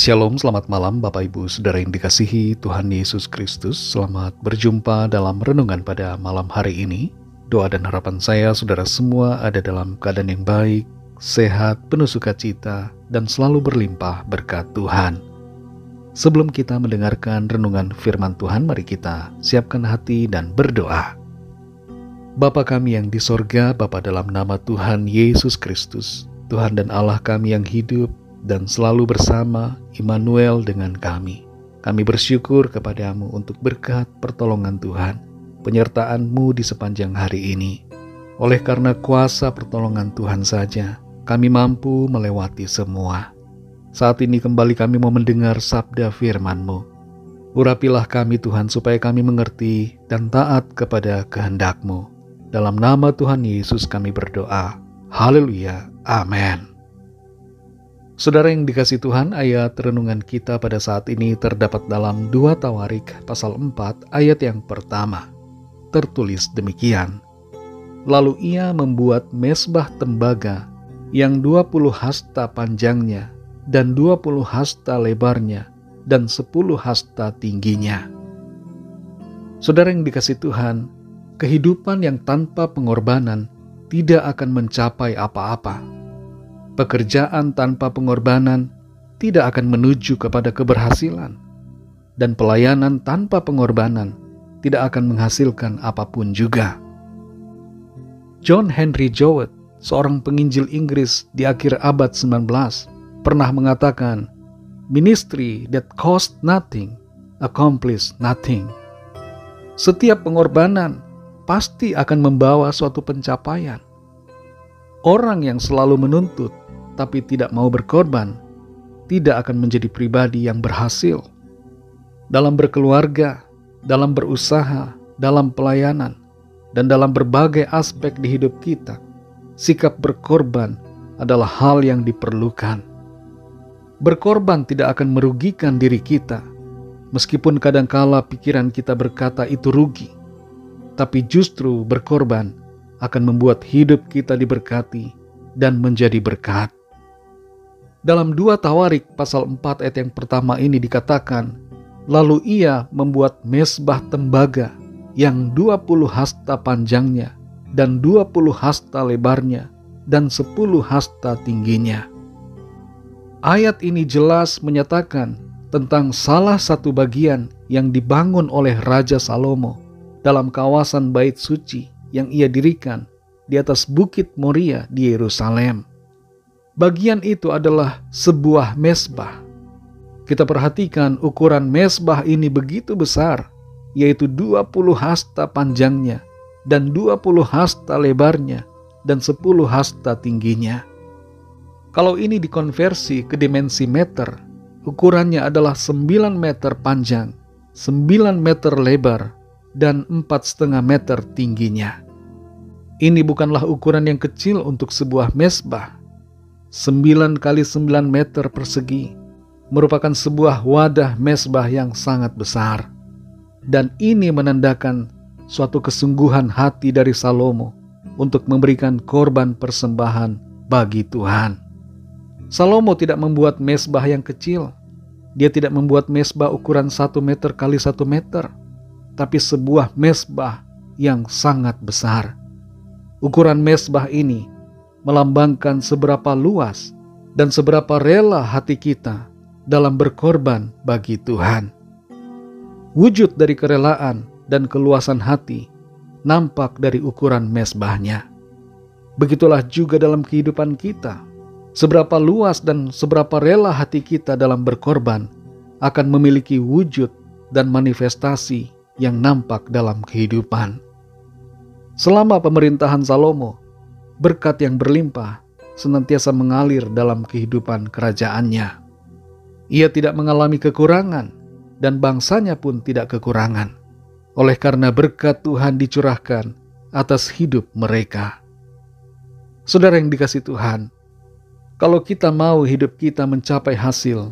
Shalom, selamat malam Bapak Ibu Saudara yang dikasihi Tuhan Yesus Kristus. Selamat berjumpa dalam renungan pada malam hari ini. Doa dan harapan saya saudara semua ada dalam keadaan yang baik, sehat, penuh sukacita, dan selalu berlimpah berkat Tuhan. Sebelum kita mendengarkan renungan firman Tuhan, mari kita siapkan hati dan berdoa. Bapa kami yang di sorga, Bapa dalam nama Tuhan Yesus Kristus, Tuhan dan Allah kami yang hidup dan selalu bersama Immanuel dengan kami. Kami bersyukur kepadamu untuk berkat pertolongan Tuhan, penyertaan-Mu di sepanjang hari ini. Oleh karena kuasa pertolongan Tuhan saja, kami mampu melewati semua. Saat ini kembali kami mau mendengar sabda firman-Mu. Urapilah kami Tuhan supaya kami mengerti dan taat kepada kehendak-Mu. Dalam nama Tuhan Yesus kami berdoa. Haleluya. Amin. Saudara yang dikasihi Tuhan, ayat renungan kita pada saat ini terdapat dalam 2 Tawarik pasal 4 ayat yang pertama. Tertulis demikian. Lalu ia membuat mezbah tembaga yang 20 hasta panjangnya dan 20 hasta lebarnya dan 10 hasta tingginya. Saudara yang dikasihi Tuhan, kehidupan yang tanpa pengorbanan tidak akan mencapai apa-apa. Pekerjaan tanpa pengorbanan tidak akan menuju kepada keberhasilan, dan pelayanan tanpa pengorbanan tidak akan menghasilkan apapun juga. John Henry Jowett, seorang penginjil Inggris di akhir abad 19, pernah mengatakan, "Ministry that cost nothing, accomplish nothing." Setiap pengorbanan pasti akan membawa suatu pencapaian. Orang yang selalu menuntut tapi tidak mau berkorban, tidak akan menjadi pribadi yang berhasil. Dalam berkeluarga, dalam berusaha, dalam pelayanan, dan dalam berbagai aspek di hidup kita, sikap berkorban adalah hal yang diperlukan. Berkorban tidak akan merugikan diri kita, meskipun kadangkala pikiran kita berkata itu rugi, tapi justru berkorban akan membuat hidup kita diberkati dan menjadi berkat. Dalam 2 Tawarik pasal 4 ayat yang pertama ini dikatakan, lalu ia membuat mezbah tembaga yang 20 hasta panjangnya dan 20 hasta lebarnya dan 10 hasta tingginya. Ayat ini jelas menyatakan tentang salah satu bagian yang dibangun oleh Raja Salomo dalam kawasan Bait Suci yang ia dirikan di atas Bukit Moria di Yerusalem. Bagian itu adalah sebuah mezbah. Kita perhatikan ukuran mezbah ini begitu besar, yaitu 20 hasta panjangnya dan 20 hasta lebarnya dan 10 hasta tingginya. Kalau ini dikonversi ke dimensi meter, ukurannya adalah 9 meter panjang, 9 meter lebar, dan 4,5 meter tingginya. Ini bukanlah ukuran yang kecil untuk sebuah mezbah. 9 kali 9 meter persegi merupakan sebuah wadah mezbah yang sangat besar. Dan ini menandakan suatu kesungguhan hati dari Salomo untuk memberikan korban persembahan bagi Tuhan. Salomo tidak membuat mezbah yang kecil. Dia tidak membuat mezbah ukuran 1 meter kali 1 meter, tapi sebuah mezbah yang sangat besar. Ukuran mezbah ini melambangkan seberapa luas dan seberapa rela hati kita dalam berkorban bagi Tuhan. Wujud dari kerelaan dan keluasan hati nampak dari ukuran mezbahnya. Begitulah juga dalam kehidupan kita. Seberapa luas dan seberapa rela hati kita dalam berkorban akan memiliki wujud dan manifestasi yang nampak dalam kehidupan. Selama pemerintahan Salomo, berkat yang berlimpah senantiasa mengalir dalam kehidupan kerajaannya. Ia tidak mengalami kekurangan dan bangsanya pun tidak kekurangan. Oleh karena berkat Tuhan dicurahkan atas hidup mereka. Saudara yang dikasihi Tuhan, kalau kita mau hidup kita mencapai hasil,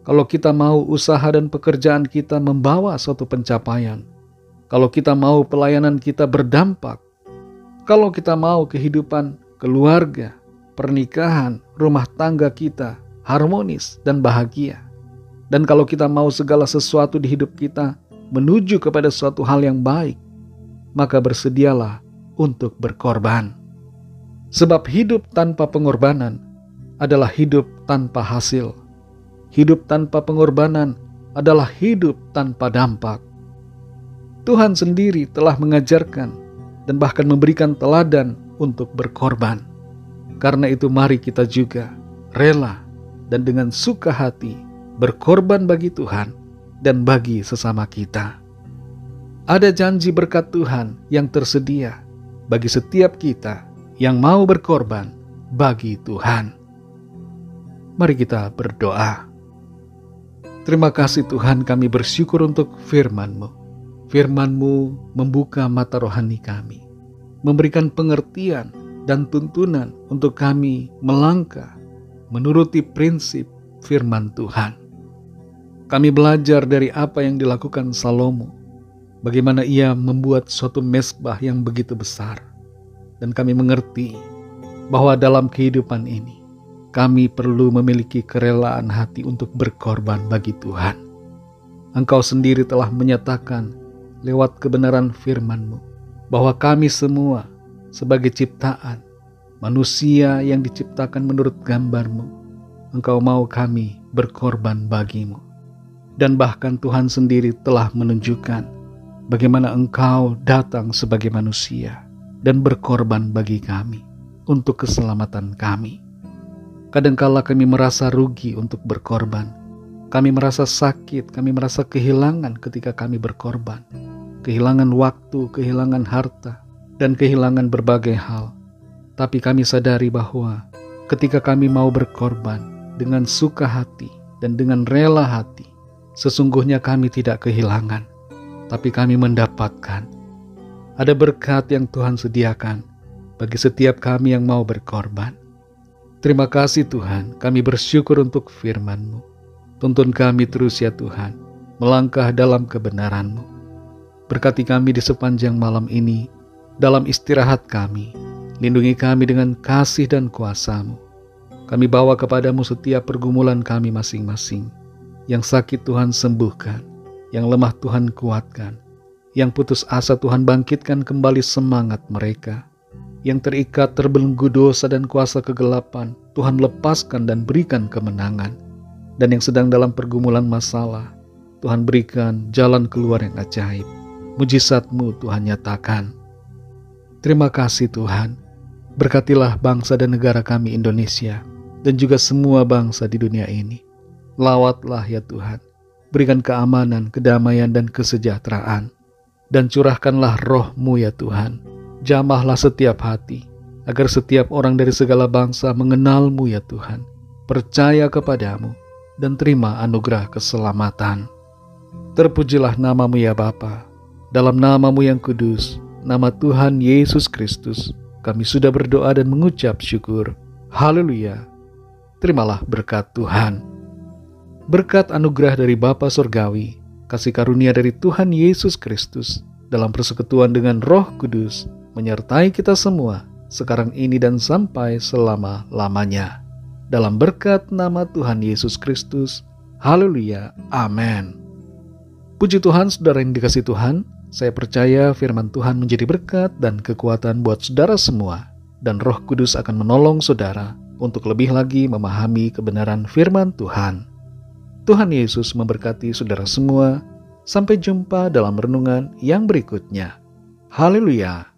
kalau kita mau usaha dan pekerjaan kita membawa suatu pencapaian, kalau kita mau pelayanan kita berdampak, kalau kita mau kehidupan keluarga, pernikahan, rumah tangga kita harmonis dan bahagia, Dan kalau kita mau segala sesuatu di hidup kita menuju kepada suatu hal yang baik, maka bersedialah untuk berkorban. Sebab hidup tanpa pengorbanan adalah hidup tanpa hasil. Hidup tanpa pengorbanan adalah hidup tanpa dampak. Tuhan sendiri telah mengajarkan dan bahkan memberikan teladan untuk berkorban. Karena itu mari kita juga rela dan dengan suka hati berkorban bagi Tuhan dan bagi sesama kita. Ada janji berkat Tuhan yang tersedia bagi setiap kita yang mau berkorban bagi Tuhan. Mari kita berdoa. Terima kasih Tuhan, kami bersyukur untuk firman-Mu. Firman-Mu membuka mata rohani kami, memberikan pengertian dan tuntunan untuk kami melangkah menuruti prinsip firman Tuhan. Kami belajar dari apa yang dilakukan Salomo, bagaimana ia membuat suatu mezbah yang begitu besar. Dan kami mengerti bahwa dalam kehidupan ini, kami perlu memiliki kerelaan hati untuk berkorban bagi Tuhan. Engkau sendiri telah menyatakan lewat kebenaran firman-Mu bahwa kami semua sebagai ciptaan, manusia yang diciptakan menurut gambar-Mu, Engkau mau kami berkorban bagi-Mu. Dan bahkan Tuhan sendiri telah menunjukkan bagaimana Engkau datang sebagai manusia dan berkorban bagi kami untuk keselamatan kami. Kadangkala kami merasa rugi untuk berkorban. Kami merasa sakit, kami merasa kehilangan ketika kami berkorban. Kehilangan waktu, kehilangan harta, dan kehilangan berbagai hal. Tapi kami sadari bahwa ketika kami mau berkorban dengan suka hati dan dengan rela hati, sesungguhnya kami tidak kehilangan, tapi kami mendapatkan. Ada berkat yang Tuhan sediakan bagi setiap kami yang mau berkorban. Terima kasih Tuhan, kami bersyukur untuk firman-Mu. Tuntun kami terus ya Tuhan, melangkah dalam kebenaran-Mu. Berkati kami di sepanjang malam ini, dalam istirahat kami. Lindungi kami dengan kasih dan kuasa-Mu. Kami bawa kepadamu setiap pergumulan kami masing-masing. Yang sakit Tuhan sembuhkan, yang lemah Tuhan kuatkan, yang putus asa Tuhan bangkitkan kembali semangat mereka, yang terikat terbelenggu dosa dan kuasa kegelapan Tuhan lepaskan dan berikan kemenangan, dan yang sedang dalam pergumulan masalah Tuhan berikan jalan keluar yang ajaib. Mujizat-Mu Tuhan nyatakan. Terima kasih Tuhan. Berkatilah bangsa dan negara kami Indonesia dan juga semua bangsa di dunia ini. Lawatlah ya Tuhan. Berikan keamanan, kedamaian dan kesejahteraan. Dan curahkanlah roh-Mu ya Tuhan. Jamahlah setiap hati agar setiap orang dari segala bangsa mengenal-Mu ya Tuhan. Percaya kepadamu dan terima anugerah keselamatan. Terpujilah nama-Mu ya Bapa. Dalam nama-Mu yang kudus, nama Tuhan Yesus Kristus, kami sudah berdoa dan mengucap syukur. Haleluya. Terimalah berkat Tuhan. Berkat anugerah dari Bapa Surgawi, kasih karunia dari Tuhan Yesus Kristus, dalam persekutuan dengan Roh Kudus, menyertai kita semua, sekarang ini dan sampai selama-lamanya. Dalam berkat nama Tuhan Yesus Kristus. Haleluya. Amin. Puji Tuhan, saudara yang dikasihi Tuhan. Saya percaya firman Tuhan menjadi berkat dan kekuatan buat saudara semua. Dan Roh Kudus akan menolong saudara untuk lebih lagi memahami kebenaran firman Tuhan. Tuhan Yesus memberkati saudara semua. Sampai jumpa dalam renungan yang berikutnya. Haleluya.